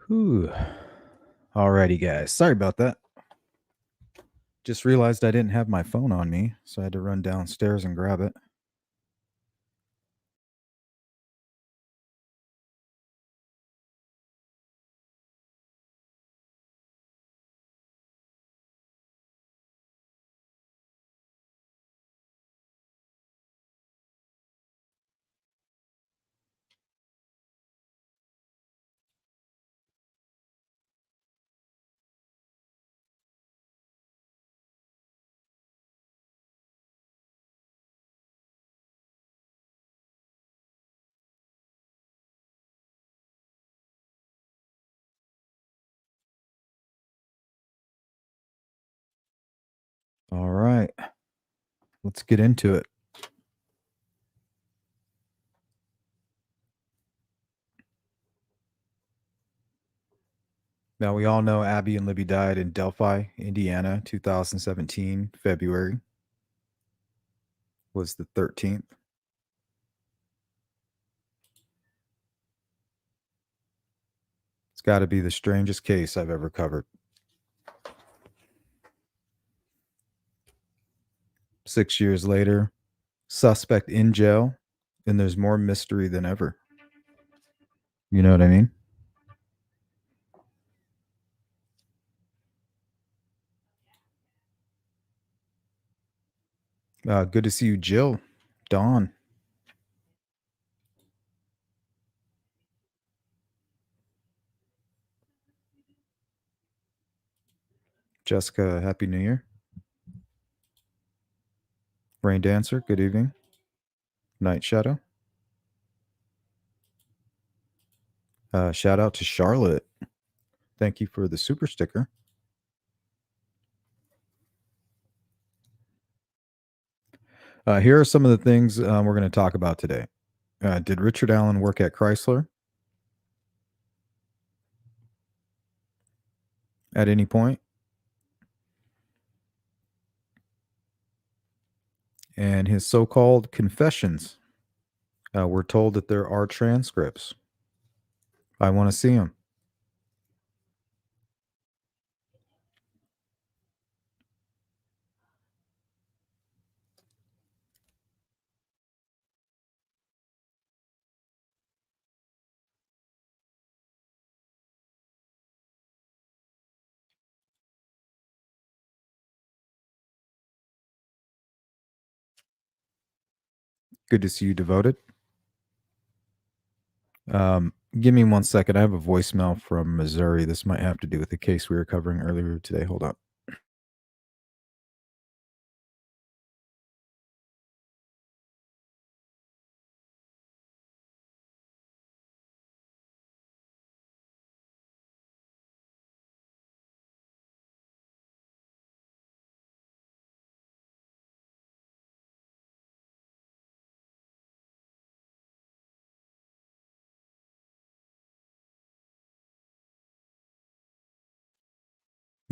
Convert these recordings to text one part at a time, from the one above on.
Whew. Alrighty, guys. Sorry about that. Just realized I didn't have my phone on me, so I had to run downstairs and grab it. All right. Let's get into it. Now, we all know Abby and Libby died in Delphi, Indiana, 2017, February was the 13th. It's got to be the strangest case I've ever covered. 6 years later, suspect in jail, and there's more mystery than ever. You know what I mean? Good to see you, Jill. Dawn. Jessica, Happy New Year. Rain Dancer, good evening. Night Shadow. Shout out to Charlotte. Thank you for the super sticker. Here are some of the things we're going to talk about today. Did Richard Allen work at Chrysler at any point? And his so-called confessions. We're told that there are transcripts. I want to see them. Good to see you, Devoted. Give me 1 second. I have a voicemail from Missouri. This might have to do with the case we were covering earlier today. Hold on.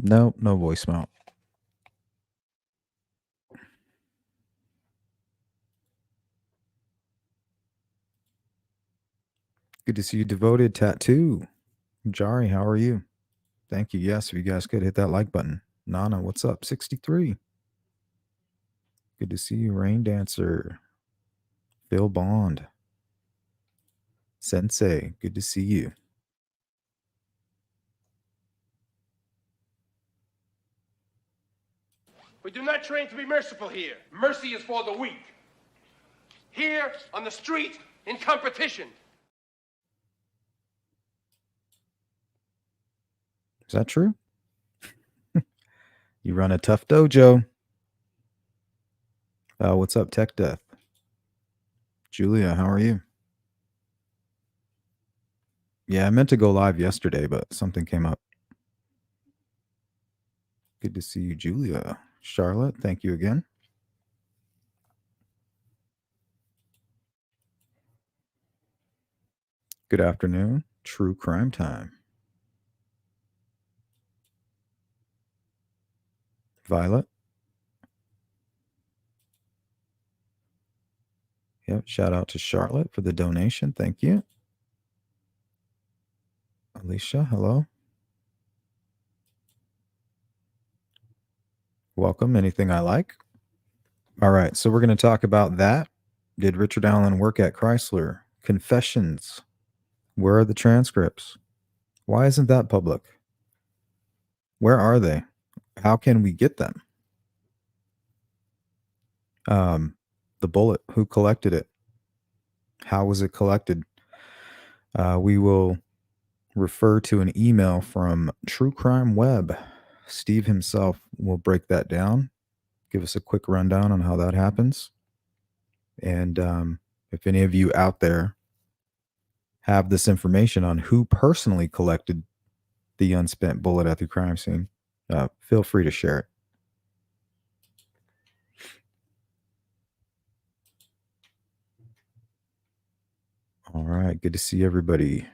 No voicemail. Good to see you, Devoted Tattoo. Jari, how are you? Thank you. Yes, if you guys could hit that like button. Nana, what's up? 63. Good to see you, Rain Dancer. Phil Bond. Sensei, good to see you. We do not train to be merciful here. Mercy is for the weak. Here, on the street, in competition. Is that true? You run a tough dojo. What's up, Tech Death? Julia, how are you? Yeah, I meant to go live yesterday, but something came up. Good to see you, Julia. Charlotte, thank you again. Good afternoon. True Crime Time. Violet. Yep, shout out to Charlotte for the donation. Thank you. Alicia, hello. Welcome. Anything I like? All right. So we're going to talk about that. Did Richard Allen work at Chrysler? Confessions. Where are the transcripts? Why isn't that public? Where are they? How can we get them? The bullet. Who collected it? How was it collected? We will refer to an email from True Crime Web. Steve himself will break that down, give us a quick rundown on how that happens. And if any of you out there have this information on who personally collected the unspent bullet at the crime scene, feel free to share it. All right. Good to see everybody.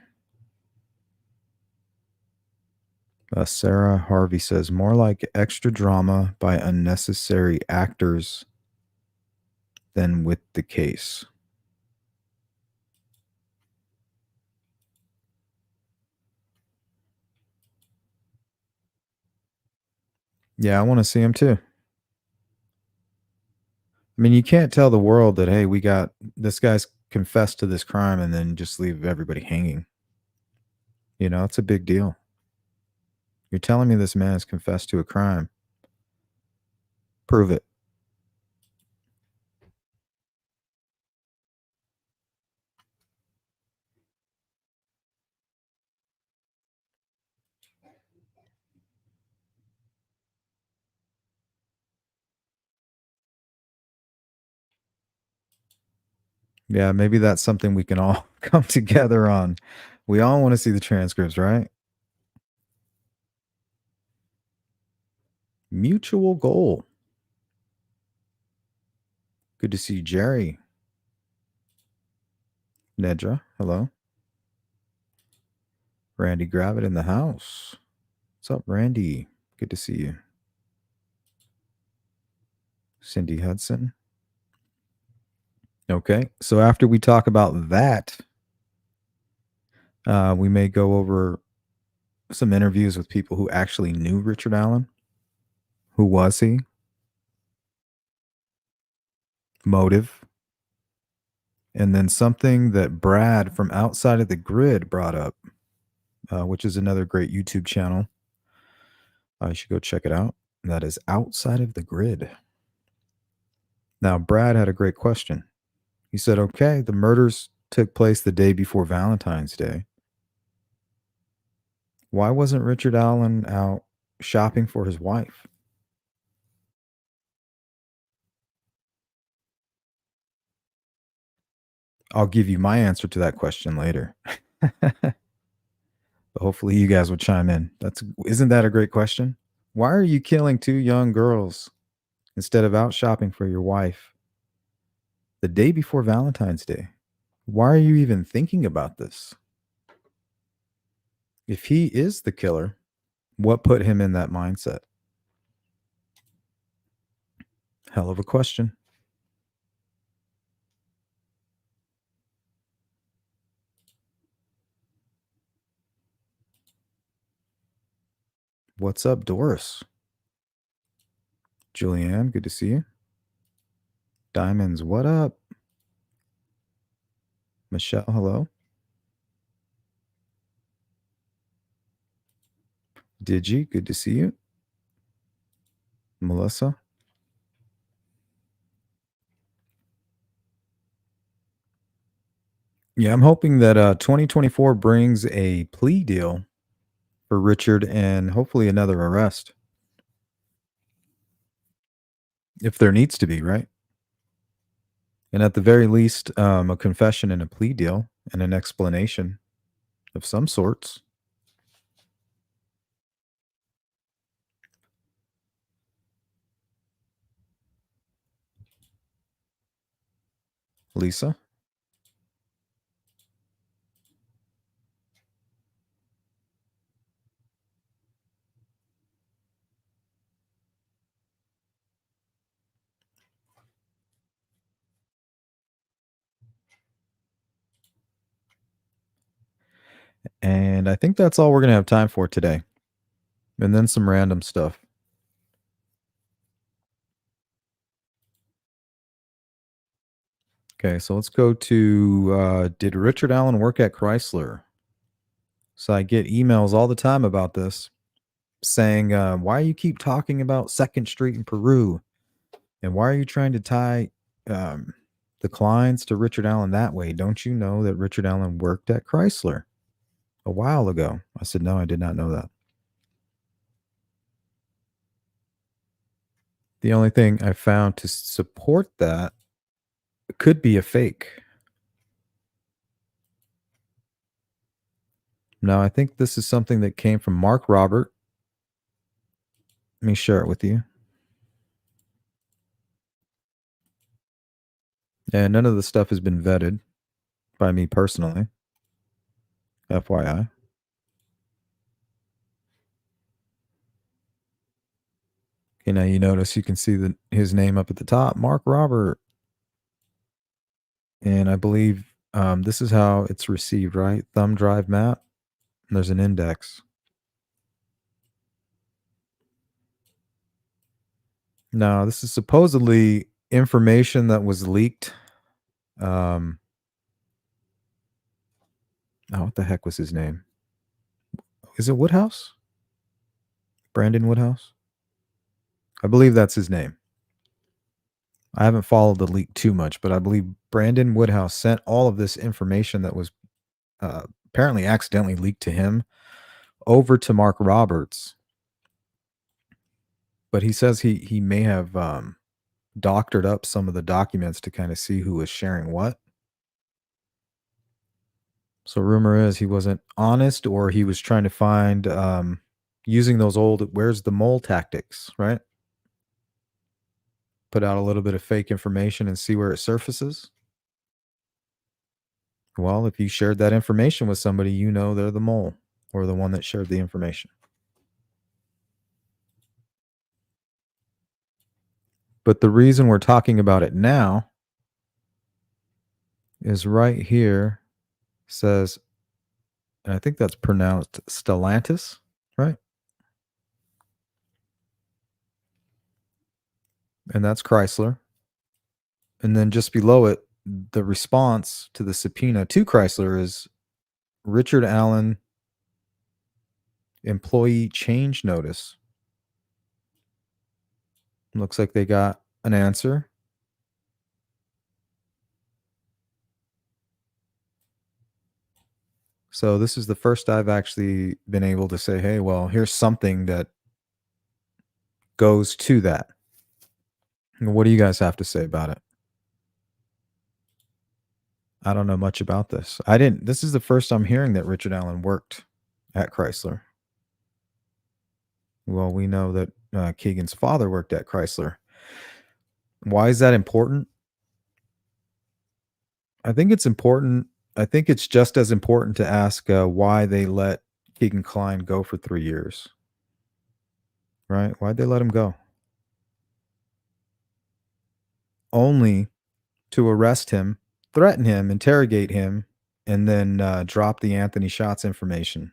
Sarah Harvey says, more like extra drama by unnecessary actors than with the case. Yeah, I want to see him too. I mean, you can't tell the world that, hey, we got this guy's confessed to this crime and then just leave everybody hanging. You know, it's a big deal. You're telling me this man has confessed to a crime. Prove it. Yeah, maybe that's something we can all come together on. We all want to see the transcripts, right? Mutual goal. Good to see Jerry. Nedra, hello. Randy Gravitt in the house. What's up, Randy? Good to see you. Cindy Hudson. Okay, so after we talk about that, we may go over some interviews with people who actually knew Richard Allen. Who was he? Motive. And then something that Brad from Outside of the Grid brought up, which is another great YouTube channel. You should go check it out. That is Outside of the Grid. Now, Brad had a great question. He said, okay, the murders took place the day before Valentine's Day. Why wasn't Richard Allen out shopping for his wife? I'll give you my answer to that question later. But hopefully you guys will chime in. Isn't that a great question? Why are you killing two young girls instead of out shopping for your wife the day before Valentine's Day? Why are you even thinking about this? If he is the killer, what put him in that mindset? Hell of a question. What's up, Doris? Julianne, good to see you. Diamonds, what up? Michelle, hello. Digi, good to see you. Melissa. Yeah, I'm hoping that 2024 brings a plea deal for Richard and hopefully another arrest. If there needs to be, right? And at the very least, a confession and a plea deal and an explanation of some sorts. Lisa. And I think that's all we're going to have time for today. And then some random stuff. Okay, so let's go to did Richard Allen work at Chrysler? So I get emails all the time about this saying, why you keep talking about Second Street in Peru? And why are you trying to tie um, the Kleins to Richard Allen that way? Don't you know that Richard Allen worked at Chrysler a while ago? I said, no, I did not know that. The only thing I found to support that could be a fake. Now, I think this is something that came from Mark Robert. Let me share it with you. And none of the stuff has been vetted by me personally, FYI. Okay, now you notice you can see his name up at the top, Mark Robert. And I believe this is how it's received, right? Thumb drive map. And there's an index. Now, this is supposedly information that was leaked. Oh, what the heck was his name? Is it Woodhouse? Brandon Woodhouse? I believe that's his name. I haven't followed the leak too much, but I believe Brandon Woodhouse sent all of this information that was apparently accidentally leaked to him over to Mark Roberts. But he says he may have doctored up some of the documents to kind of see who was sharing what. So rumor is he wasn't honest, or he was trying to find using those old "where's the mole" tactics, right? Put out a little bit of fake information and see where it surfaces. Well, if you shared that information with somebody, you know they're the mole or the one that shared the information. But the reason we're talking about it now is right here. Says, and I think that's pronounced Stellantis, right? And that's Chrysler. And then just below it, the response to the subpoena to Chrysler is Richard Allen employee change notice. Looks like they got an answer. So this is the first I've actually been able to say, hey, well, here's something that goes to that. What do you guys have to say about it? I don't know much about this. This is the first I'm hearing that Richard Allen worked at Chrysler. Well, we know that Keegan's father worked at Chrysler. Why is that important? I think it's important. I think it's just as important to ask why they let Keegan Kline go for 3 years. Right? Why'd they let him go? Only to arrest him, threaten him, interrogate him, and then drop the Anthony Shots information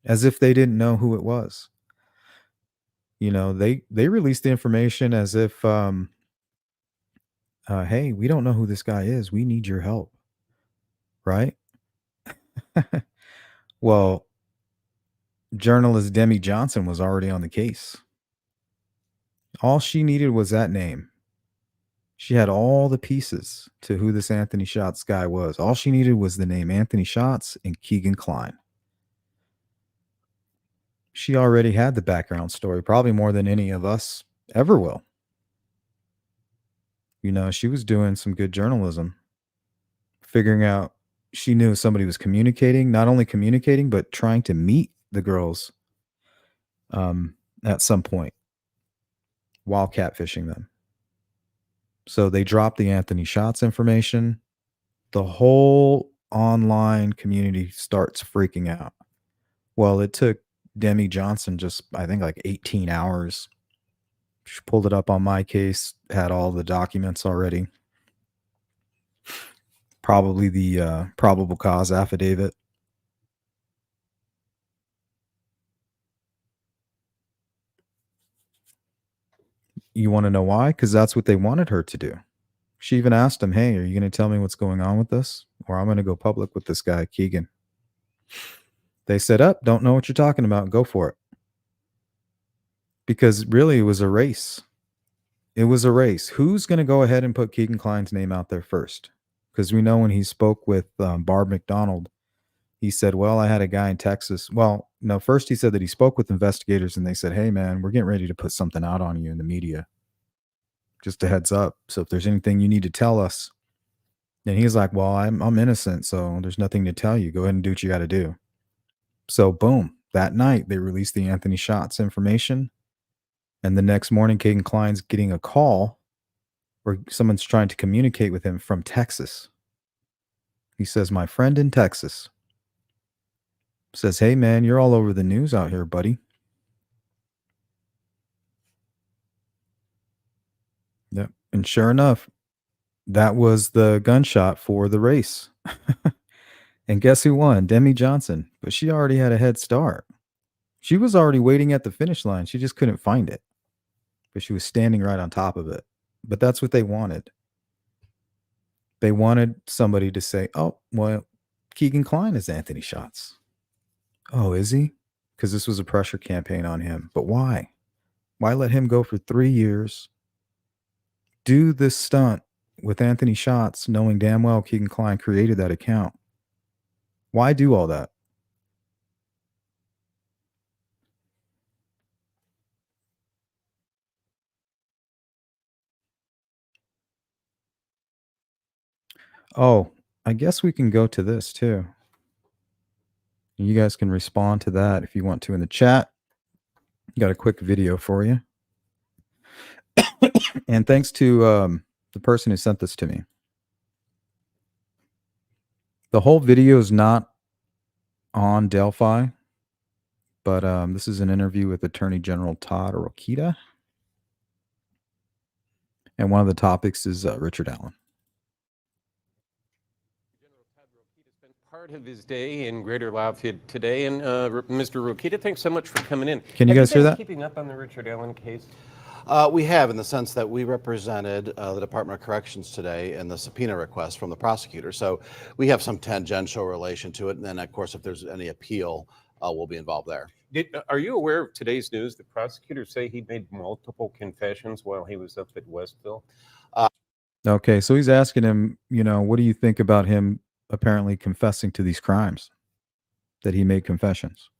as if they didn't know who it was. You know, they released the information as if, hey, we don't know who this guy is. We need your help. Right? Well, journalist Demi Johnson was already on the case. All she needed was that name. She had all the pieces to who this Anthony Shots guy was. All she needed was the name Anthony Shots and Keegan Kline. She already had the background story, probably more than any of us ever will. You know, she was doing some good journalism, figuring out she knew somebody was communicating, not only communicating, but trying to meet the girls at some point while catfishing them. So they dropped the Anthony Shots information. The whole online community starts freaking out. Well, it took Demi Johnson just, I think, like 18 hours. She pulled it up on my case, had all the documents already. Probably the probable cause affidavit. You want to know why? Because that's what they wanted her to do. She even asked him, hey, are you going to tell me what's going on with this? Or I'm going to go public with this guy, Keegan. They said, up, don't know what you're talking about. Go for it. Because really, it was a race. It was a race. Who's going to go ahead and put Keegan Klein's name out there first? Because we know when he spoke with Barb McDonald, he said, well, I had a guy in Texas. Well, no, first he said that he spoke with investigators and they said, hey, man, we're getting ready to put something out on you in the media. Just a heads up. So if there's anything you need to tell us. And he's like, well, I'm innocent, so there's nothing to tell you. Go ahead and do what you got to do. So boom, that night they released the Anthony Shots information. And the next morning, Keegan Klein's getting a call where someone's trying to communicate with him from Texas. He says, my friend in Texas says, hey, man, you're all over the news out here, buddy. Yep. And sure enough, that was the gunshot for the race. And guess who won? Demi Johnson. But she already had a head start. She was already waiting at the finish line. She just couldn't find it. But she was standing right on top of it. But that's what they wanted. They wanted somebody to say, oh, well, Keegan Klein is Anthony Shots. Oh, is he? Because this was a pressure campaign on him. But why? Why let him go for 3 years? Do this stunt with Anthony Shots, knowing damn well Keegan Klein created that account. Why do all that? Oh, I guess we can go to this too. You guys can respond to that if you want to in the chat. Got a quick video for you. And thanks to the person who sent this to me. The whole video is not on Delphi, but this is an interview with Attorney General Todd Rokita. And one of the topics is Richard Allen. General Todd Rokita spent part of his day in Greater Lafayette today. And Mr. Rokita, thanks so much for coming in. Can you guys hear that? Keeping up on the Richard Allen case? We have, in the sense that we represented the Department of Corrections today in the subpoena request from the prosecutor. So we have some tangential relation to it. And then, of course, if there's any appeal, we'll be involved there. Are you aware of today's news? The prosecutors say he made multiple confessions while he was up at Westville. Okay, so he's asking him, what do you think about him apparently confessing to these crimes, that he made confessions?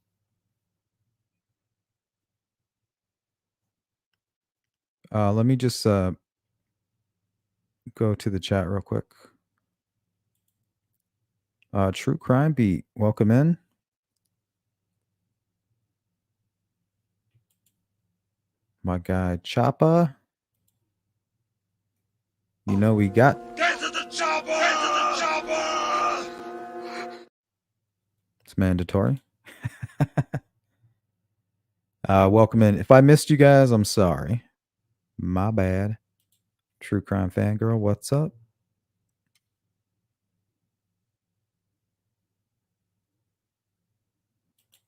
Let me just go to the chat real quick. True Crime Beat, welcome in. My guy Choppa. We got. Get to the chopper! Get to the chopper! It's mandatory. Welcome in. If I missed you guys, I'm sorry. My bad. True Crime Fangirl, what's up?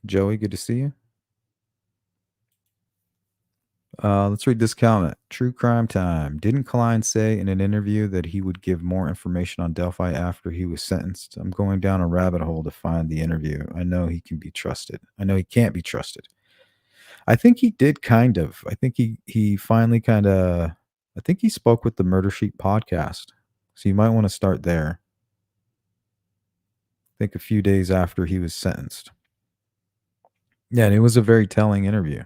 Joey, good to see you. Let's read this comment. True Crime Time. Didn't Klein say in an interview that he would give more information on Delphi after he was sentenced? I'm going down a rabbit hole to find the interview. I know he can be trusted. I know he can't be trusted. I think he did kind of. I think he finally kind of, I think he spoke with the Murder Sheet podcast. So you might want to start there. I think a few days after he was sentenced. Yeah, and it was a very telling interview.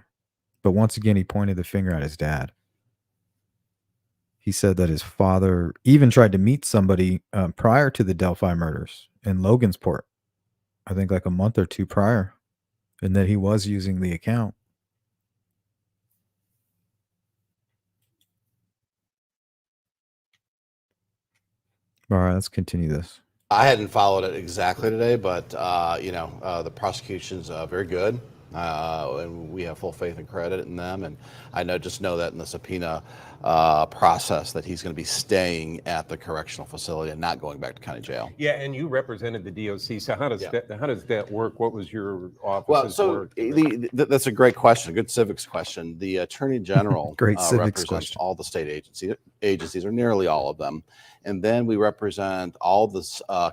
But once again, he pointed the finger at his dad. He said that his father even tried to meet somebody prior to the Delphi murders in Logansport, I think like a month or two prior, and that he was using the account. All right, let's continue this. I hadn't followed it exactly today, but, the prosecution's very good. and we have full faith and credit in them. And I know that in the subpoena process that he's going to be staying at the correctional facility and not going back to county jail. Yeah, and you represented the DOC. So how does that work? What was your office's Well, so work? that's a great question, a good civics question. The Attorney General Great civics represents question. all the state agencies, or nearly all of them. And then we represent all the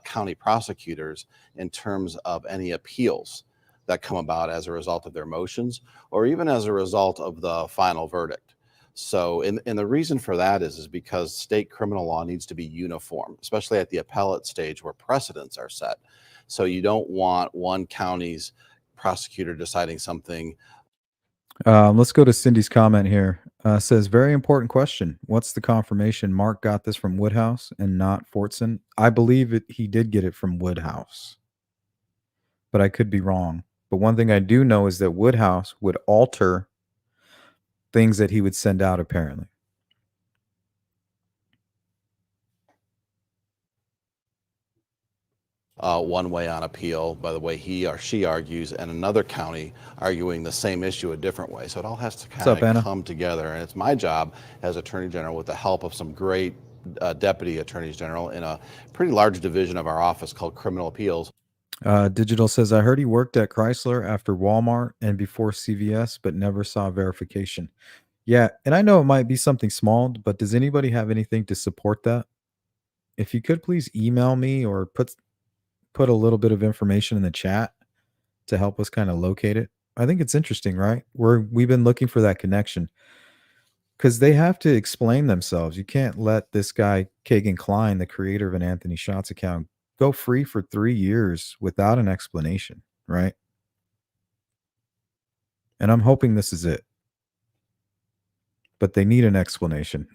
county prosecutors in terms of any appeals that come about as a result of their motions or even as a result of the final verdict. So, and the reason for that is because state criminal law needs to be uniform, especially at the appellate stage where precedents are set. So you don't want one county's prosecutor deciding something. Let's go to Cindy's comment here. Says, very important question. What's the confirmation Mark got this from Woodhouse and not Fortson? I believe he did get it from Woodhouse, but I could be wrong. But one thing I do know is that Woodhouse would alter things that he would send out, apparently. One way on appeal by the way he or she argues, and another county arguing the same issue a different way. So it all has to kind of come together. And it's my job as Attorney General, with the help of some great Deputy Attorneys General in a pretty large division of our office called Criminal Appeals. Digital says, I heard he worked at Chrysler after Walmart and before CVS, but never saw verification. Yeah, and I know it might be something small, but does anybody have anything to support that? If you could please email me or put a little bit of information in the chat to help us kind of locate it. I think it's interesting, right? We've been looking for that connection because they have to explain themselves. You can't let this guy, Kagan Klein, the creator of an Anthony Shots account, go free for 3 years without an explanation, right? And I'm hoping this is it. But they need an explanation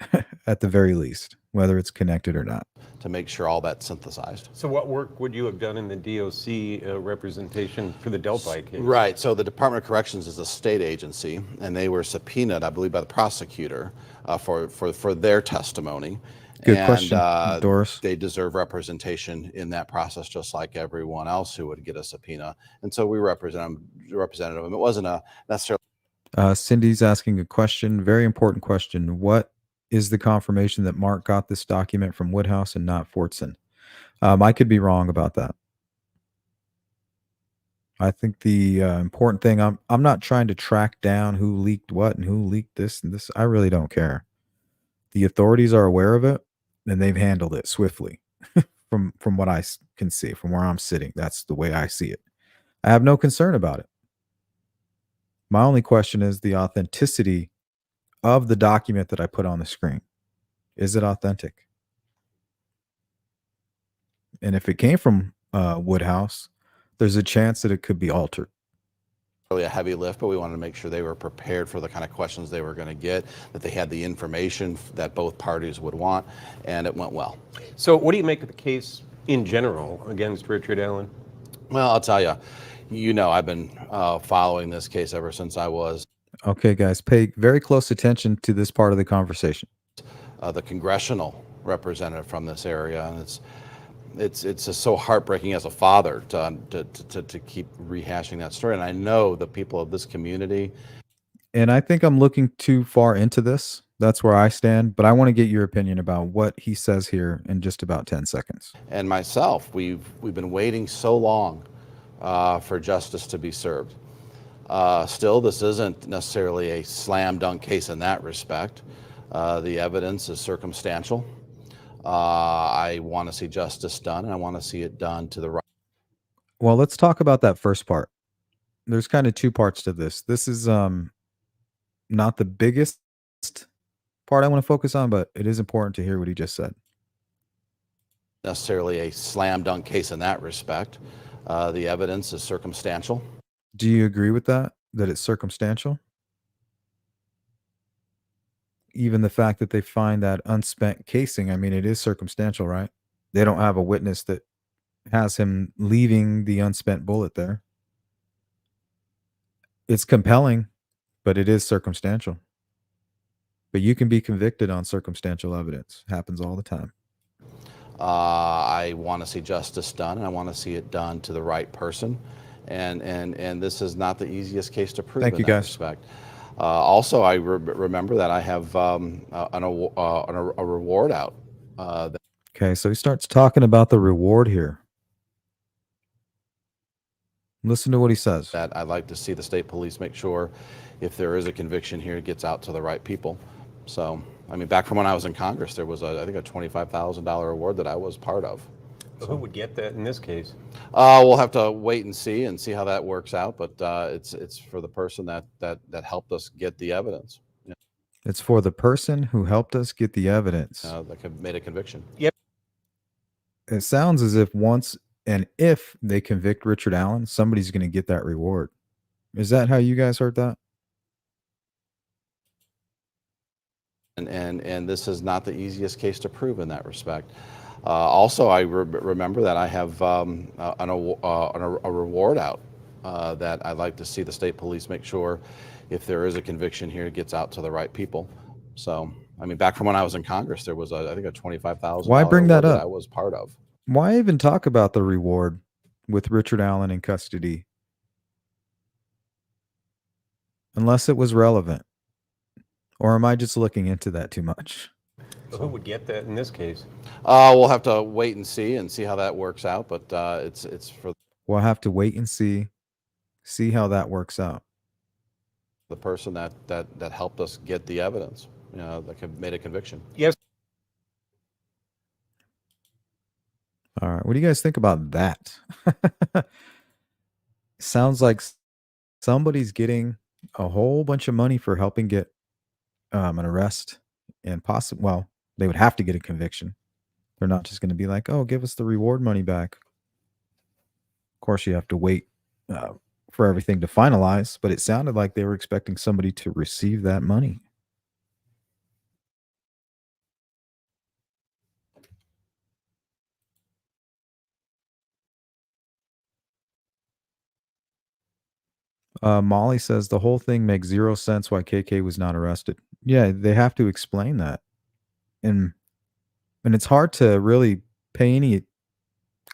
at the very least, whether it's connected or not. To make sure all that's synthesized. So what work would you have done in the DOC representation for the Delphi case? Right. So the Department of Corrections is a state agency, and they were subpoenaed, I believe, by the prosecutor for their testimony. Good question, Doris. They deserve representation in that process, just like everyone else who would get a subpoena. And so we represented them. It wasn't a necessarily. Cindy's asking a question, very important question. What is the confirmation that Mark got this document from Woodhouse and not Fortson? I could be wrong about that. I think the important thing, I'm not trying to track down who leaked what and who leaked this and this. I really don't care. The authorities are aware of it, and they've handled it swiftly from what I can see, from where I'm sitting. That's the way I see it. I have no concern about it. My only question is the authenticity of the document that I put on the screen. Is it authentic? And if it came from Woodhouse, there's a chance that it could be altered. Really a heavy lift, but we wanted to make sure they were prepared for the kind of questions they were going to get, that they had the information that both parties would want, and it went well. So what do you make of the case in general against Richard Allen? Well, I'll tell you, I've been following this case ever since I was. Okay, guys, pay very close attention to this part of the conversation. The congressional representative from this area, and it's just so heartbreaking as a father to keep rehashing that story. And I know the people of this community. And I think I'm looking too far into this. That's where I stand. But I want to get your opinion about what he says here in just about 10 seconds. And myself, we've been waiting so long for justice to be served. Still, this isn't necessarily a slam dunk case in that respect. The evidence is circumstantial. I want to see justice done, and I want to see it done to the right. Well, let's talk about that first part. There's kind of two parts to this. This is not the biggest part I want to focus on, but it is important to hear what he just said. Necessarily a slam dunk case in that respect. The evidence is circumstantial. Do you agree with that it's circumstantial? Even the fact that they find that unspent casing, I mean, it is circumstantial, right? They don't have a witness that has him leaving the unspent bullet there. It's compelling, but it is circumstantial. But you can be convicted on circumstantial evidence. Happens all the time. I want to see justice done, and I want to see it done to the right person. and this is not the easiest case to prove Thank in you, that guys. respect. Also, I remember that I have a reward out. Okay, so he starts talking about the reward here. Listen to what he says. That I'd like to see the state police make sure if there is a conviction here, it gets out to the right people. So, I mean, back from when I was in Congress, there was, I think, a $25,000 award that I was part of. Who would get that in this case? We'll have to wait and see how that works out, but it's for the person that helped us get the evidence. It's for the person who helped us get the evidence. That made a conviction. Yep. It sounds as if once and if they convict Richard Allen, somebody's going to get that reward. Is that how you guys heard that? And this is not the easiest case to prove in that respect. Also, I remember that I have a reward out that I'd like to see the state police make sure if there is a conviction here, it gets out to the right people. So, I mean, back from when I was in Congress, there was, I think, a $25,000 Why bring that award up? I was part of. Why even talk about the reward with Richard Allen in custody? Unless it was relevant. Or am I just looking into that too much? Who would get that in this case? We'll have to wait and see how that works out, but it's for We'll have to wait and see how that works out. the person that helped us get the evidence, that made a conviction. Yes. All right. What do you guys think about that? Sounds like somebody's getting a whole bunch of money for helping get an arrest and well, they would have to get a conviction. They're not just going to be like, oh, give us the reward money back. Of course, you have to wait for everything to finalize, but it sounded like they were expecting somebody to receive that money. Molly says the whole thing makes zero sense why KK was not arrested. Yeah, they have to explain that. And it's hard to really pay any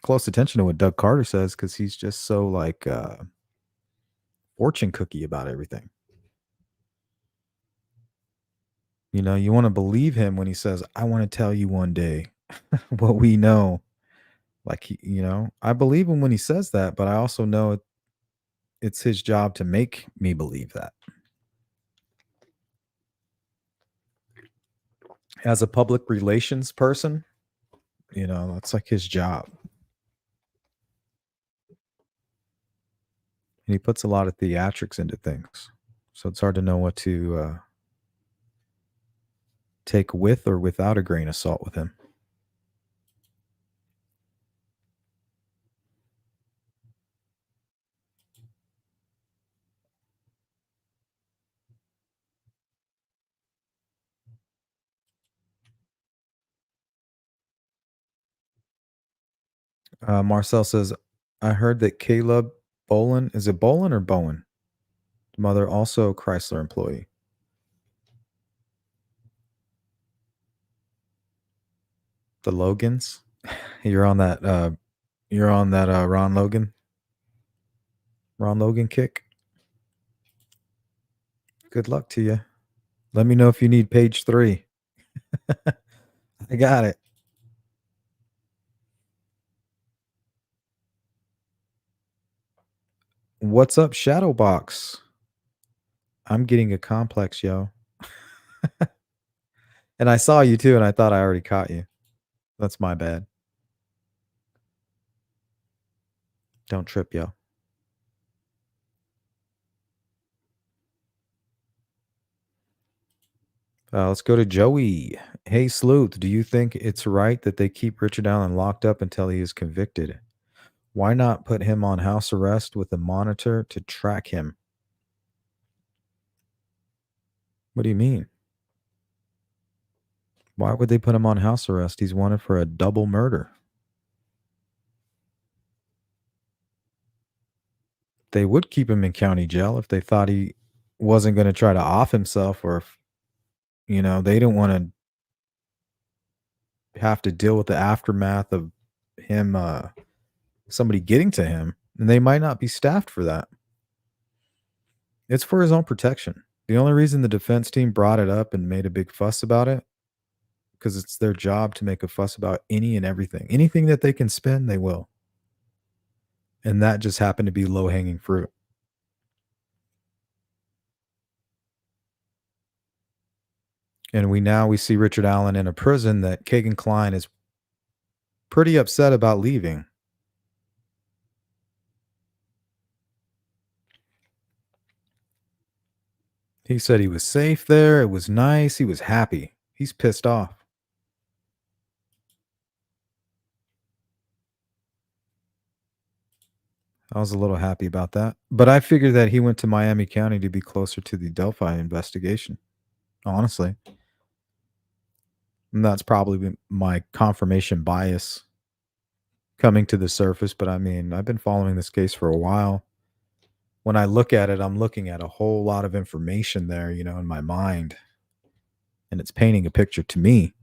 close attention to what Doug Carter says because he's just so like fortune cookie about everything. You know, you want to believe him when he says, I want to tell you one day what we know. Like, I believe him when he says that, but I also know it's his job to make me believe that. As a public relations person, that's like his job. And he puts a lot of theatrics into things. So it's hard to know what to take with or without a grain of salt with him. Marcel says, I heard that Caleb Bolin, is it Bolin or Bowen? Mother, also Chrysler employee. The Logans? You're on that Ron Logan kick. Good luck to you. Let me know if you need page 3. I got it. What's up, Shadowbox? I'm getting a complex, yo. And I saw you too, and I thought I already caught you. That's my bad. Don't trip, yo. Let's go to Joey. Hey, Sleuth, do you think it's right that they keep Richard Allen locked up until he is convicted? Why not put him on house arrest with a monitor to track him? What do you mean? Why would they put him on house arrest? He's wanted for a double murder. They would keep him in county jail if they thought he wasn't going to try to off himself, or if, they didn't want to have to deal with the aftermath of him, somebody getting to him. And they might not be staffed for that. It's for his own protection. The only reason the defense team brought it up and made a big fuss about it, because it's their job to make a fuss about any and everything. Anything that they can spin, they will. And that just happened to be low-hanging fruit. And we see Richard Allen in a prison that Kagan Klein is pretty upset about leaving. He said he was safe there. It was nice. He was happy. He's pissed off. I was a little happy about that. But I figured that he went to Miami County to be closer to the Delphi investigation, honestly. And that's probably my confirmation bias coming to the surface. But I mean, I've been following this case for a while. When I look at it, I'm looking at a whole lot of information there, in my mind. And it's painting a picture to me.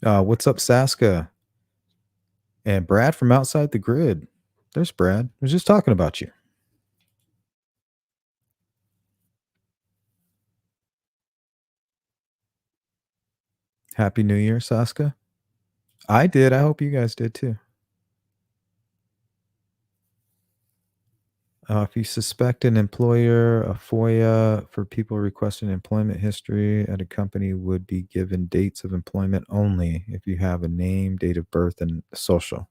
What's up, Saska? And Brad from Outside the Grid. There's Brad. I was just talking about you. Happy New Year, Saska. I did. I hope you guys did too. If you suspect an employer, a FOIA for people requesting employment history at a company would be given dates of employment only if you have a name, date of birth, and social.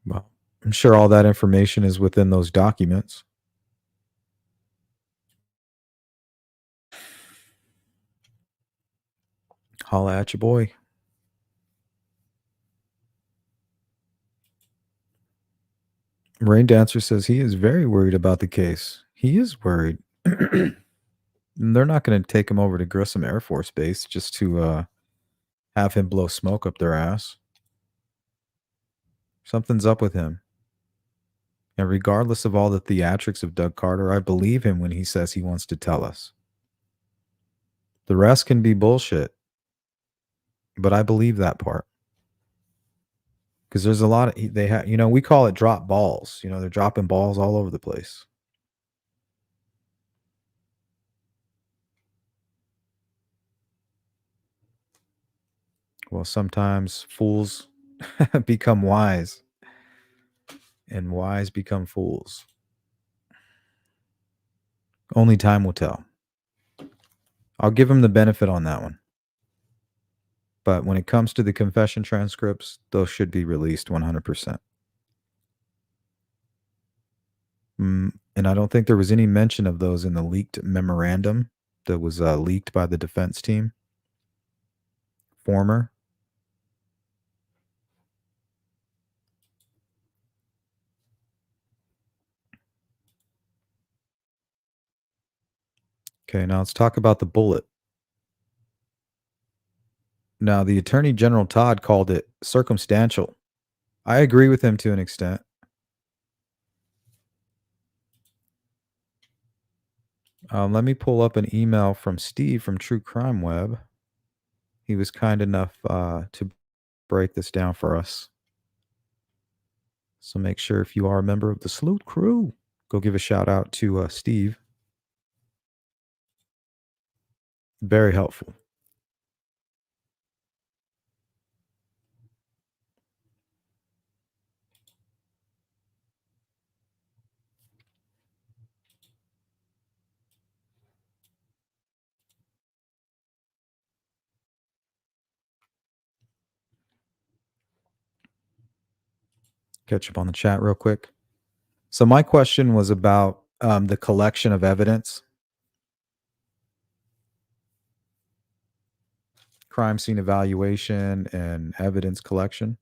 Well, I'm sure all that information is within those documents. Holla at your boy. Rain Dancer says he is very worried about the case. He is worried. They're not going to take him over to Grissom Air Force Base just to have him blow smoke up their ass. Something's up with him. And regardless of all the theatrics of Doug Carter, I believe him when he says he wants to tell us. The rest can be bullshit. But I believe that part. Because there's a lot of, they have, we call it drop balls. They're dropping balls all over the place. Well, sometimes fools become wise. And wise become fools. Only time will tell. I'll give him the benefit on that one. But when it comes to the confession transcripts, those should be released 100%. And I don't think there was any mention of those in the leaked memorandum that was leaked by the defense team. Former. Okay, now let's talk about the bullet. Now, the Attorney General Todd called it circumstantial. I agree with him to an extent. Let me pull up an email from Steve from True Crime Web. He was kind enough to break this down for us. So make sure if you are a member of the Salute Crew, go give a shout out to Steve. Very helpful. Catch up on the chat real quick. So my question was about the collection of evidence. Crime scene evaluation and evidence collection.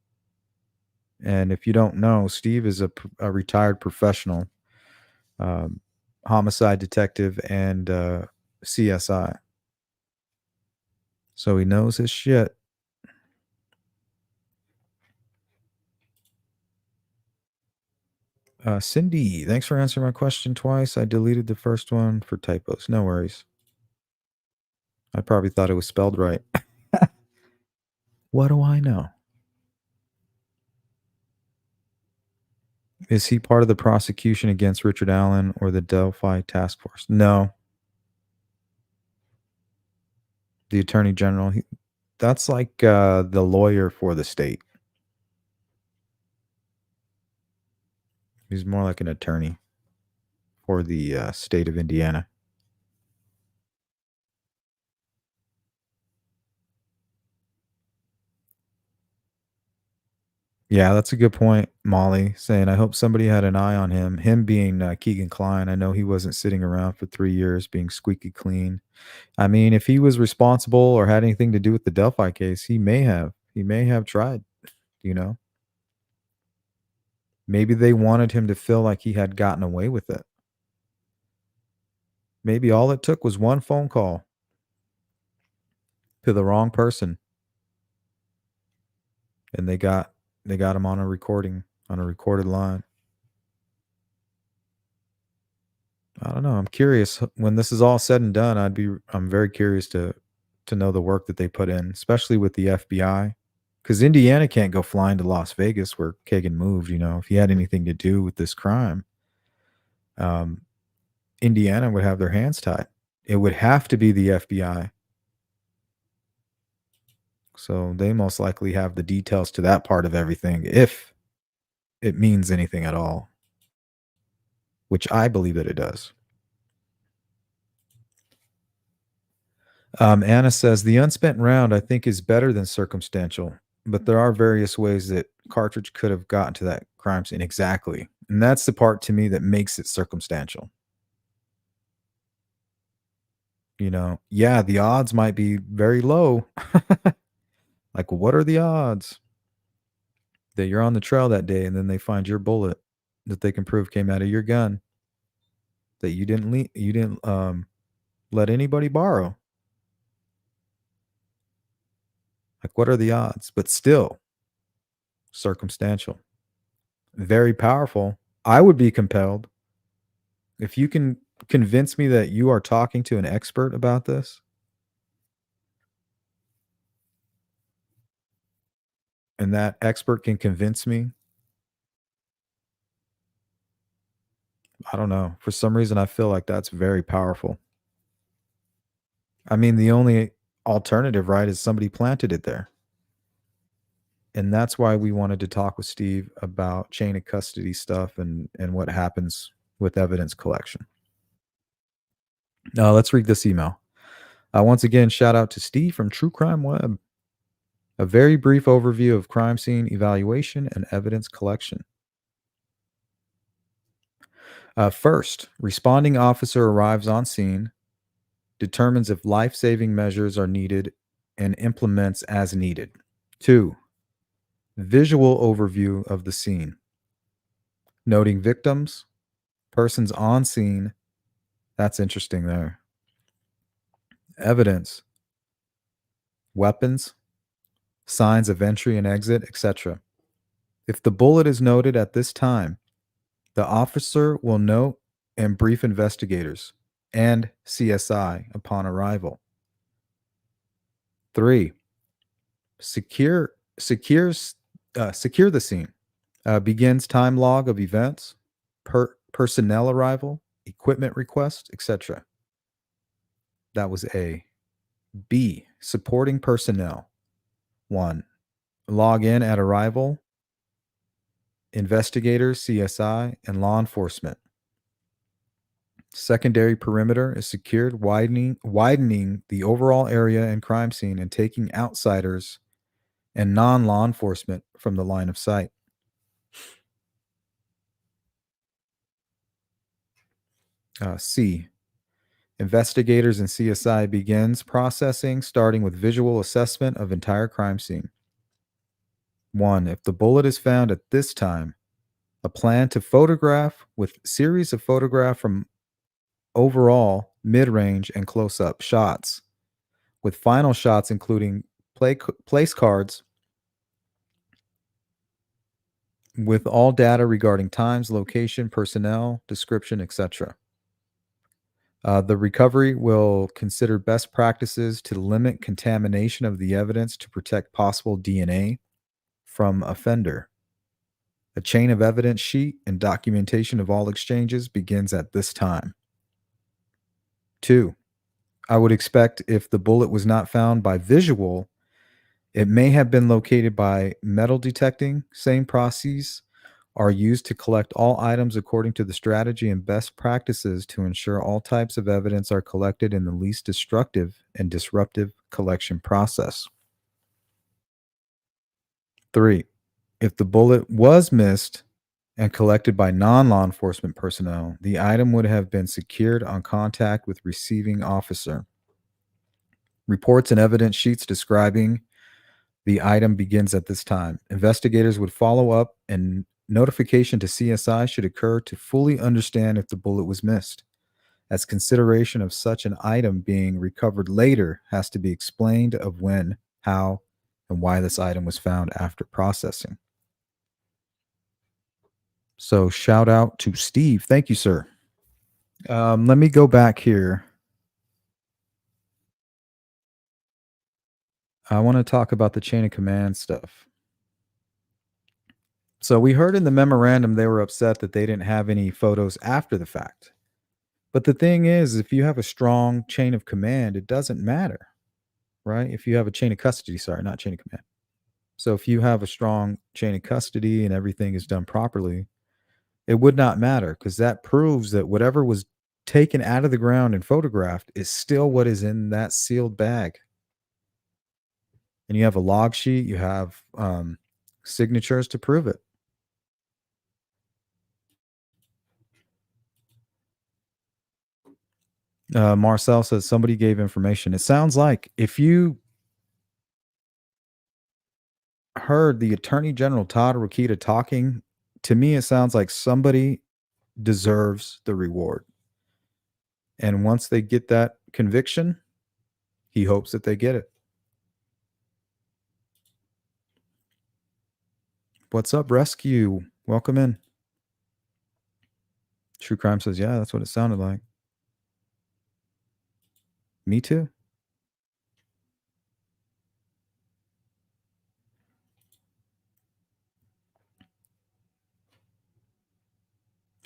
And if you don't know, Steve is a retired professional, homicide detective and CSI. So he knows his shit. Cindy, thanks for answering my question twice. I deleted the first one for typos. No worries. I probably thought it was spelled right. What do I know? Is he part of the prosecution against Richard Allen or the Delphi task force? No. The attorney general. That's like the lawyer for the state. He's more like an attorney for the state of Indiana. Yeah, that's a good point, Molly, saying, I hope somebody had an eye on him. Him being Keegan Kline, I know he wasn't sitting around for 3 years being squeaky clean. I mean, if he was responsible or had anything to do with the Delphi case, he may have. He may have tried, you know? Maybe they wanted him to feel like he had gotten away with it. Maybe all it took was one phone call to the wrong person, and they got him on a recorded line. I don't know. I'm curious when this is all said and done. I'm very curious to know the work that they put in, especially with the FBI, because Indiana can't go flying to Las Vegas where Kagan moved. You know, if he had anything to do with this crime, Indiana would have their hands tied. It would have to be the FBI. So they most likely have the details to that part of everything, if it means anything at all, which I believe that it does. Anna says, the unspent round, I think, is better than circumstantial, but there are various ways that cartridge could have gotten to that crime scene. Exactly. And that's the part to me that makes it circumstantial. You know, yeah, the odds might be very low. Like, what are the odds that you're on the trail that day and then they find your bullet that they can prove came out of your gun that you didn't let anybody borrow? Like, what are the odds? But still, circumstantial. Very powerful. I would be compelled. If you can convince me that you are talking to an expert about this, and that expert can convince me, I don't know. For some reason, I feel like that's very powerful. I mean, the only alternative, right, is somebody planted it there. And that's why we wanted to talk with Steve about chain of custody stuff and what happens with evidence collection. Now, let's read this email. Once again, shout out to Steve from True Crime Web. A very brief overview of crime scene evaluation and evidence collection. First, responding officer arrives on scene, determines if life-saving measures are needed, and implements as needed. 2, visual overview of the scene, noting victims, persons on scene. That's interesting there. Evidence, weapons, signs of entry and exit, etc. If the bullet is noted at this time, the officer will note and brief investigators and CSI upon arrival. 3, secure the scene. Begins time log of events, personnel arrival, equipment request, etc. That was A. B, supporting personnel. 1, log in at arrival, investigators, CSI, and law enforcement. Secondary perimeter is secured, widening the overall area and crime scene and taking outsiders and non-law enforcement from the line of sight. C, investigators and CSI begins processing, starting with visual assessment of entire crime scene. 1, if the bullet is found at this time, a plan to photograph with series of photograph from overall, mid-range, and close-up shots, with final shots including place cards with all data regarding times, location, personnel, description, etc. The recovery will consider best practices to limit contamination of the evidence to protect possible DNA from offender. A chain of evidence sheet and documentation of all exchanges begins at this time. 2. I would expect if the bullet was not found by visual, it may have been located by metal detecting. Same processes are used to collect all items according to the strategy and best practices to ensure all types of evidence are collected in the least destructive and disruptive collection process. 3. If the bullet was missed and collected by non-law enforcement personnel, the item would have been secured on contact with receiving officer. Reports and evidence sheets describing the item begins at this time. Investigators would follow up, and notification to CSI should occur to fully understand if the bullet was missed, as consideration of such an item being recovered later has to be explained of when, how, and why this item was found after processing. So shout out to Steve. Thank you, sir. Let me go back here. I want to talk about the chain of command stuff. So we heard in the memorandum they were upset that they didn't have any photos after the fact. But the thing is, if you have a strong chain of command, it doesn't matter, right? If you have a chain of custody, sorry, not chain of command. So if you have a strong chain of custody and everything is done properly, it would not matter, because that proves that whatever was taken out of the ground and photographed is still what is in that sealed bag. And you have a log sheet, you have signatures to prove it. Marcel says somebody gave information. It sounds like if you heard the Attorney General Todd Rokita talking, to me it sounds like somebody deserves the reward. And once they get that conviction, he hopes that they get it. What's up, Rescue? Welcome in. True Crime says, yeah, that's what it sounded like. Me too.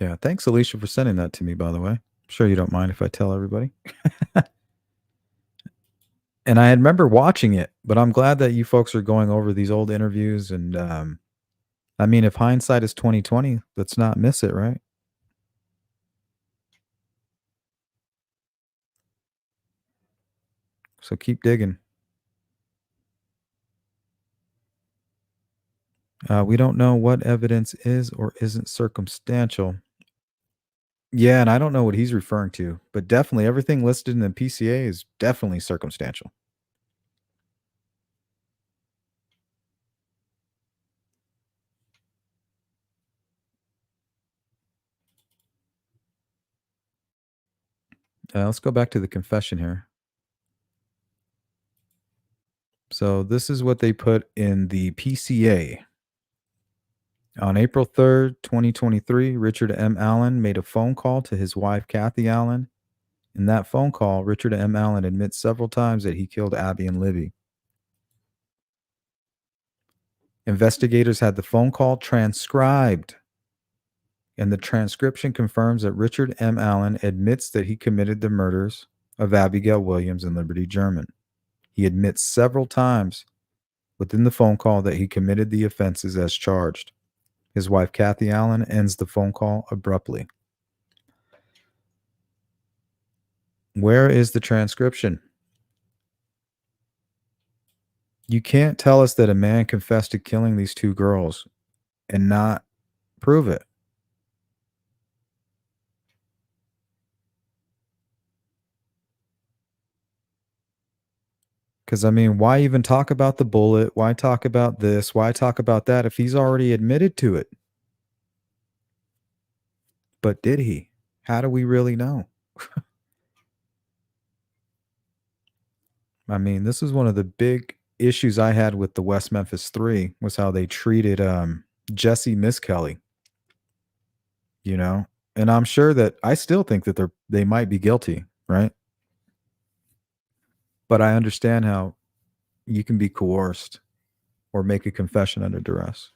Yeah, thanks, Alicia, for sending that to me, by the way. I'm sure you don't mind if I tell everybody. And I remember watching it, but I'm glad that you folks are going over these old interviews. And I mean, if hindsight is 2020, let's not miss it, right? So keep digging. We don't know what evidence is or isn't circumstantial. Yeah, and I don't know what he's referring to, but definitely everything listed in the PCA is definitely circumstantial. Let's go back to the confession here. So this is what they put in the PCA. On April 3rd, 2023, Richard M. Allen made a phone call to his wife, Kathy Allen. In that phone call, Richard M. Allen admits several times that he killed Abby and Libby. Investigators had the phone call transcribed, and the transcription confirms that Richard M. Allen admits that he committed the murders of Abigail Williams and Liberty German. He admits several times within the phone call that he committed the offenses as charged. His wife, Kathy Allen, ends the phone call abruptly. Where is the transcription? You can't tell us that a man confessed to killing these two girls and not prove it. Because, I mean, why even talk about the bullet? Why talk about this? Why talk about that if he's already admitted to it? But did he? How do we really know? I mean, this is one of the big issues I had with the West Memphis 3 was how they treated Jesse Miss Kelly. You know? And I'm sure that I still think that they might be guilty. right? But I understand how you can be coerced or make a confession under duress.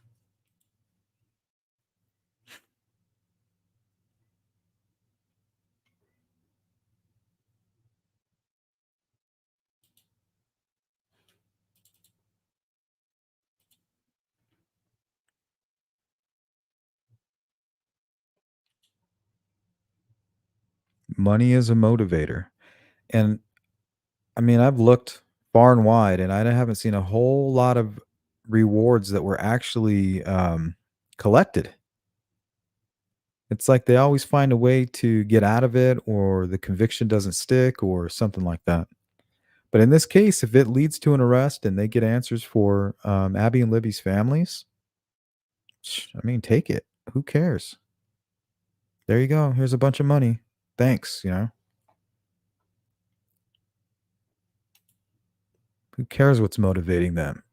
Money is a motivator. And I mean, I've looked far and wide and I haven't seen a whole lot of rewards that were actually collected. It's like they always find a way to get out of it, or the conviction doesn't stick, or something like that. But in this case, if it leads to an arrest and they get answers for Abby and Libby's families, I mean, take it. Who cares? There you go. Here's a bunch of money. Thanks. Who cares what's motivating them?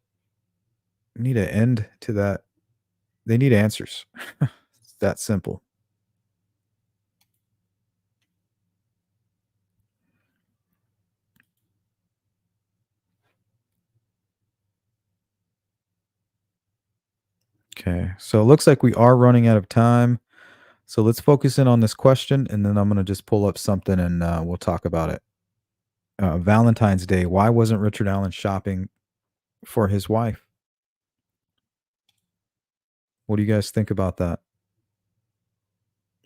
We need an end to that. They need answers. It's that simple. Okay. So it looks like we are running out of time. So let's focus in on this question, and then I'm going to just pull up something and we'll talk about it. Valentine's Day. Why wasn't Richard Allen shopping for his wife? What do you guys think about that?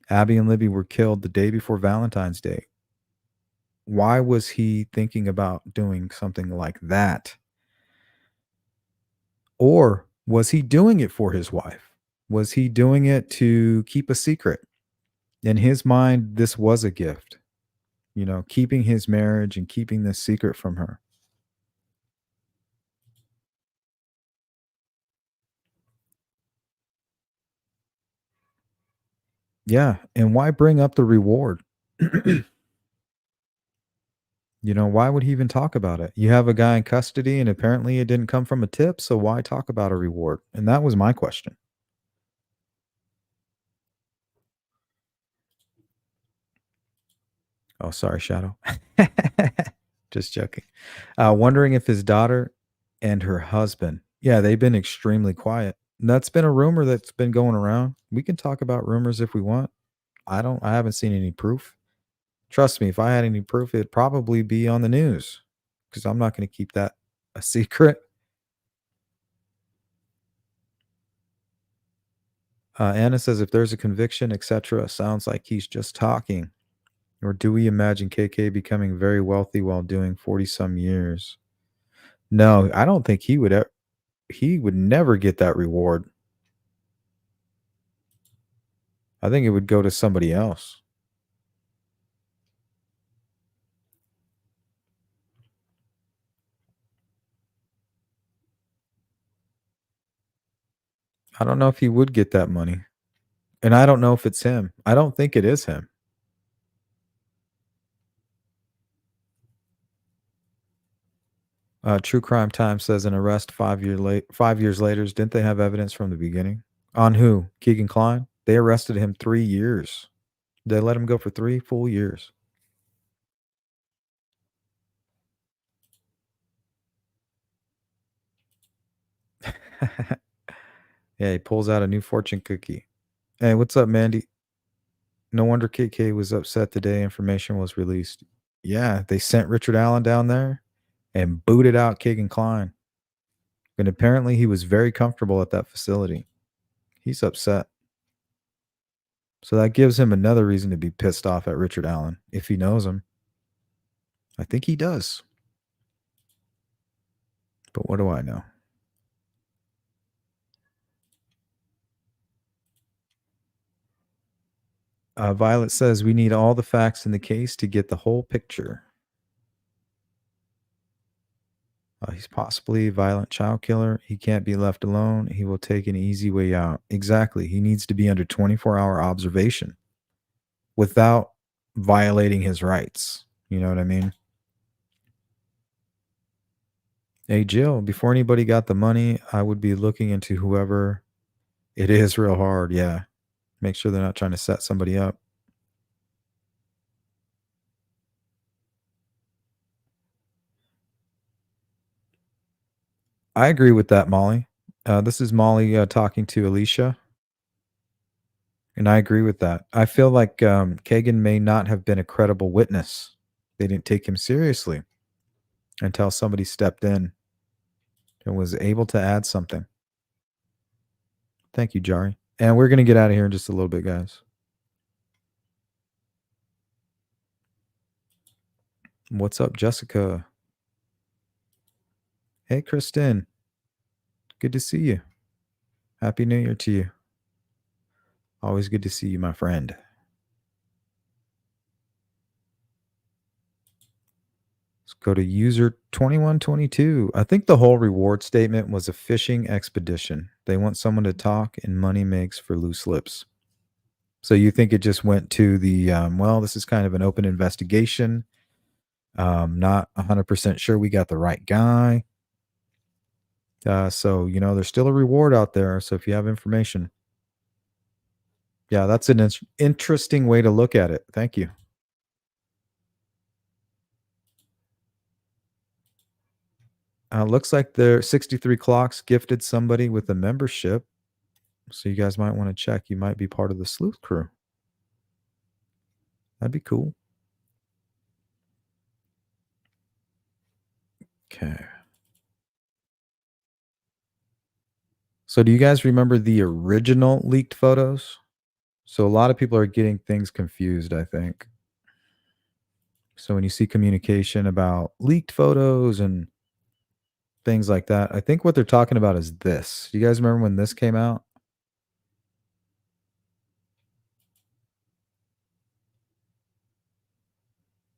Abby and Libby were killed the day before Valentine's Day. Why was he thinking about doing something like that? Or was he doing it for his wife? Was he doing it to keep a secret? In his mind, this was a gift, keeping his marriage and keeping this secret from her. Yeah. And why bring up the reward? Why would he even talk about it? You have a guy in custody and apparently it didn't come from a tip. So why talk about a reward? And that was my question. Oh, sorry, Shadow. Just joking. Wondering if his daughter and her husband, yeah, they've been extremely quiet. And that's been a rumor that's been going around. We can talk about rumors if we want. I haven't seen any proof. Trust me, if I had any proof, it'd probably be on the news because I'm not going to keep that a secret. Anna says if there's a conviction, etc., sounds like he's just talking. Or do we imagine KK becoming very wealthy while doing 40 some years? No, I don't think he would. He would never get that reward. I think it would go to somebody else. I don't know if he would get that money. And I don't know if it's him. I don't think it is him. True Crime Time says an arrest 5 years later. Didn't they have evidence from the beginning? On who? Keegan Kline? They arrested him 3 years. They let him go for 3 full years. Yeah, he pulls out a new fortune cookie. Hey, what's up, Mandy? No wonder KK was upset the day information was released. Yeah, they sent Richard Allen down there and booted out Keegan Kline. And apparently he was very comfortable at that facility. He's upset. So that gives him another reason to be pissed off at Richard Allen if he knows him. I think he does. But what do I know? Violet says we need all the facts in the case to get the whole picture. He's possibly a violent child killer. He can't be left alone. He will take an easy way out. Exactly. He needs to be under 24-hour observation without violating his rights. You know what I mean? Hey, Jill, before anybody got the money, I would be looking into whoever it is real hard. Yeah. Make sure they're not trying to set somebody up. I agree with that, Molly. This is Molly talking to Alicia, and I agree with that. I feel like Kagan may not have been a credible witness. They didn't take him seriously until somebody stepped in and was able to add something. Thank you, Jari. And we're going to get out of here in just a little bit, guys. What's up, Jessica? Hey, Kristen. Good to see you. Happy New Year to you. Always good to see you, my friend. Let's go to user 2122. I think the whole reward statement was a fishing expedition. They want someone to talk, and money makes for loose lips. So you think it just went to the, well, this is kind of an open investigation. Not 100% sure we got the right guy. So, there's still a reward out there. So if you have information. Yeah, that's an interesting way to look at it. Thank you. Looks like their 63 Clocks gifted somebody with a membership. So you guys might want to check. You might be part of the sleuth crew. That'd be cool. Okay. So do you guys remember the original leaked photos? So a lot of people are getting things confused, I think. So when you see communication about leaked photos and things like that, I think what they're talking about is this. Do you guys remember when this came out?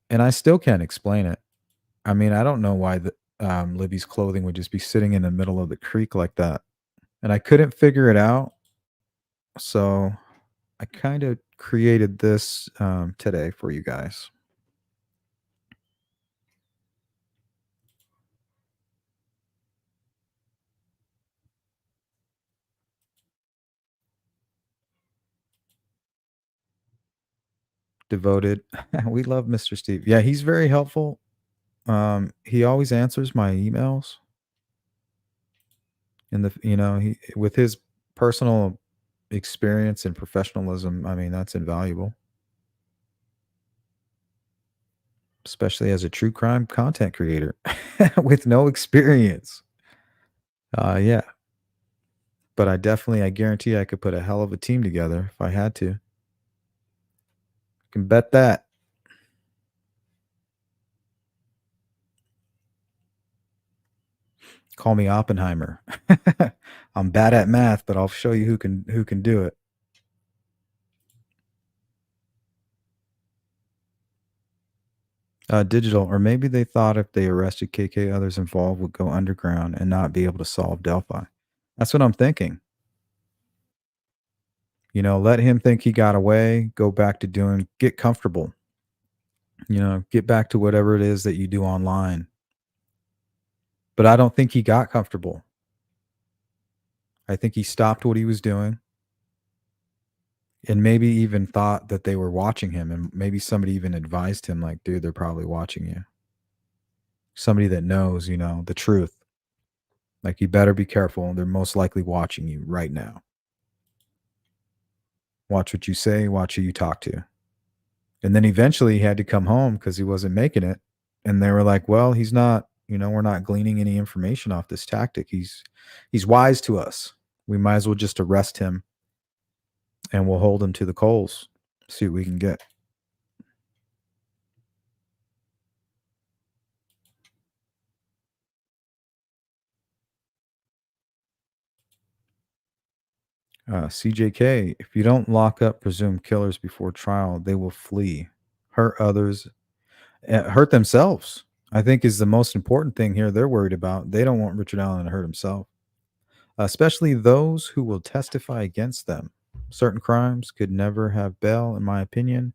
And I still can't explain it. I mean, I don't know why Libby's clothing would just be sitting in the middle of the creek like that. And I couldn't figure it out. So I kind of created this today for you guys. Devoted. We love Mr. Steve. Yeah, he's very helpful. He always answers my emails. And he with his personal experience and professionalism, I mean, that's invaluable. Especially as a true crime content creator with no experience. Yeah. But I guarantee I could put a hell of a team together if I had to. You can bet that. Call me Oppenheimer. I'm bad at math, but I'll show you who can do it. Digital, or maybe they thought if they arrested KK, others involved would go underground and not be able to solve Delphi. That's what I'm thinking. Let him think he got away, go back to get comfortable. Get back to whatever it is that you do online. But I don't think he got comfortable. I think he stopped what he was doing and maybe even thought that they were watching him. And maybe somebody even advised him, like, dude, they're probably watching you. Somebody that knows, the truth. Like, you better be careful. They're most likely watching you right now. Watch what you say, watch who you talk to. And then eventually he had to come home because he wasn't making it. And they were like, well, he's not, we're not gleaning any information off this tactic. He's wise to us. We might as well just arrest him and we'll hold him to the coals. See what we can get. CJK, if you don't lock up presumed killers before trial, they will flee, hurt others, hurt themselves. I think is the most important thing here they're worried about. They don't want Richard Allen to hurt himself, especially those who will testify against them. Certain crimes could never have bail, in my opinion,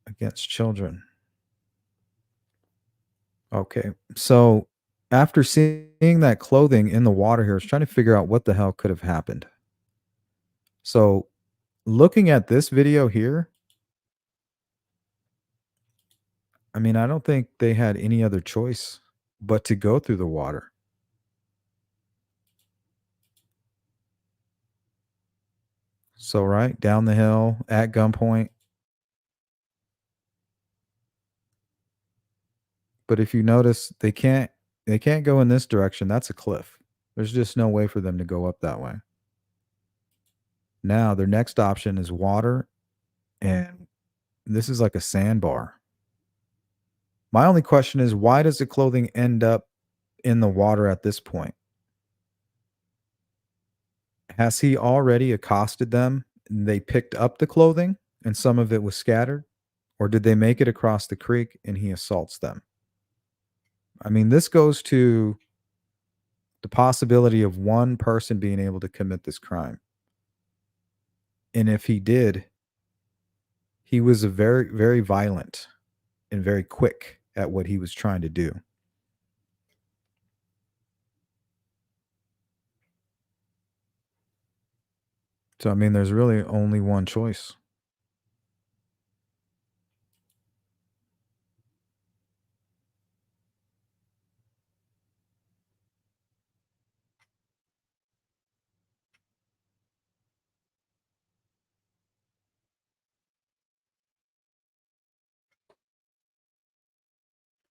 against children. Okay, so after seeing that clothing in the water here, I was trying to figure out what the hell could have happened. So looking at this video here, I mean, I don't think they had any other choice but to go through the water. So, right, down the hill at gunpoint. But if you notice, they can't go in this direction. That's a cliff. There's just no way for them to go up that way. Now, their next option is water, and this is like a sandbar. My only question is, why does the clothing end up in the water at this point? Has he already accosted them and they picked up the clothing and some of it was scattered? Or did they make it across the creek and he assaults them? I mean, this goes to the possibility of one person being able to commit this crime. And if he did, he was a very, very violent and very quick at what he was trying to do. So, I mean, there's really only one choice.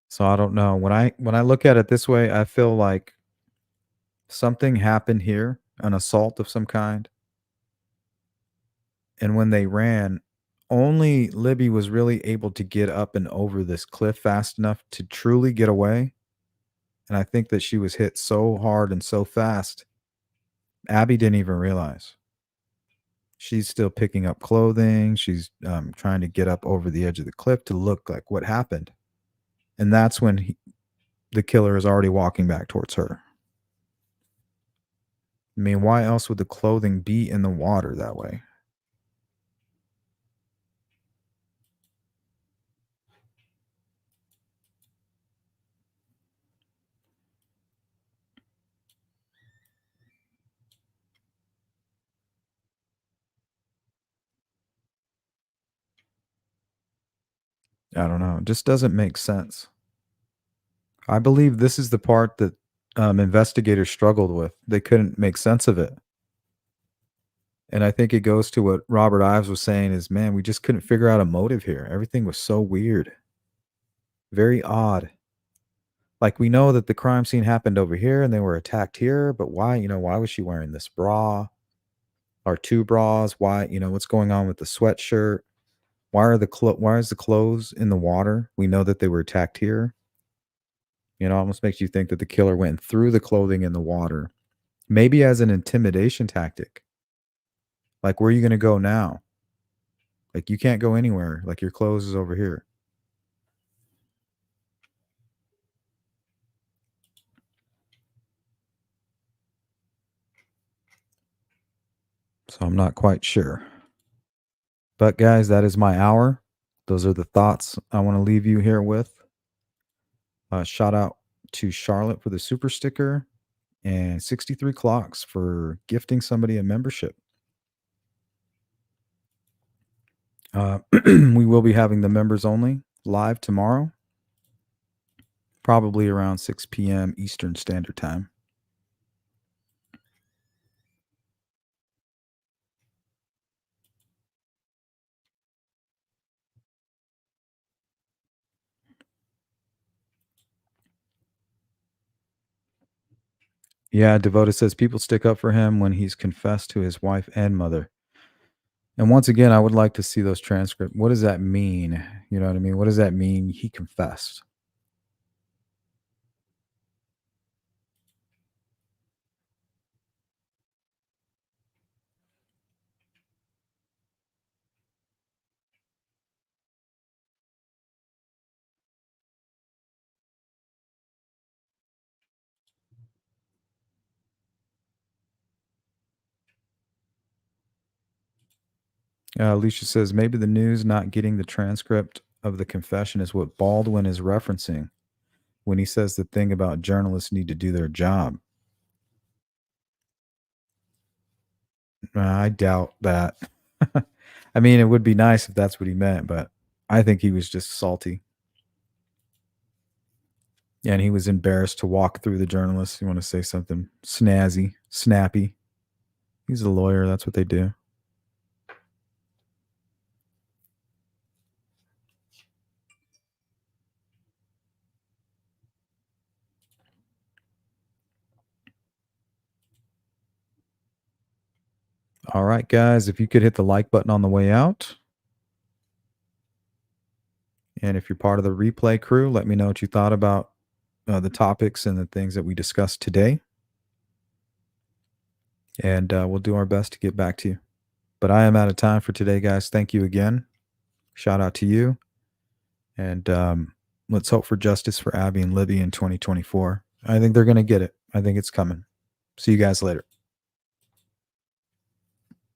So I don't know. When I look at it this way, I feel like something happened here, an assault of some kind. And when they ran, only Libby was really able to get up and over this cliff fast enough to truly get away. And I think that she was hit so hard and so fast, Abby didn't even realize. She's still picking up clothing. She's trying to get up over the edge of the cliff to look like what happened. And that's when the killer is already walking back towards her. I mean, why else would the clothing be in the water that way? I don't know. It just doesn't make sense. I believe this is the part that investigators struggled with. They couldn't make sense of it. And I think it goes to what Robert Ives was saying is, man, we just couldn't figure out a motive here. Everything was so weird. Very odd. Like we know that the crime scene happened over here and they were attacked here, but why, why was she wearing this bra or two bras? Why, what's going on with the sweatshirt? Why is the clothes in the water? We know that they were attacked here. Almost makes you think that the killer went through the clothing in the water, maybe as an intimidation tactic. Like, where are you going to go now? Like, you can't go anywhere. Like, your clothes is over here. So I'm not quite sure. But guys, that is my hour. Those are the thoughts I want to leave you here with. Shout out to Charlotte for the super sticker and 63 Clocks for gifting somebody a membership. We will be having the members only live tomorrow, probably around 6 p.m. Eastern Standard Time. Yeah, Devoted says people stick up for him when he's confessed to his wife and mother. And once again, I would like to see those transcripts. What does that mean? You know what I mean? What does that mean? He confessed. Alicia says maybe the news not getting the transcript of the confession is what Baldwin is referencing when he says the thing about journalists need to do their job. I doubt that. I mean, it would be nice if that's what he meant, but I think he was just salty. And he was embarrassed to walk through the journalists. You want to say something snazzy, snappy. He's a lawyer. That's what they do. All right, guys, if you could hit the like button on the way out. And if you're part of the replay crew, let me know what you thought about the topics and the things that we discussed today. And we'll do our best to get back to you. But I am out of time for today, guys. Thank you again. Shout out to you. And let's hope for justice for Abby and Libby in 2024. I think they're going to get it. I think it's coming. See you guys later.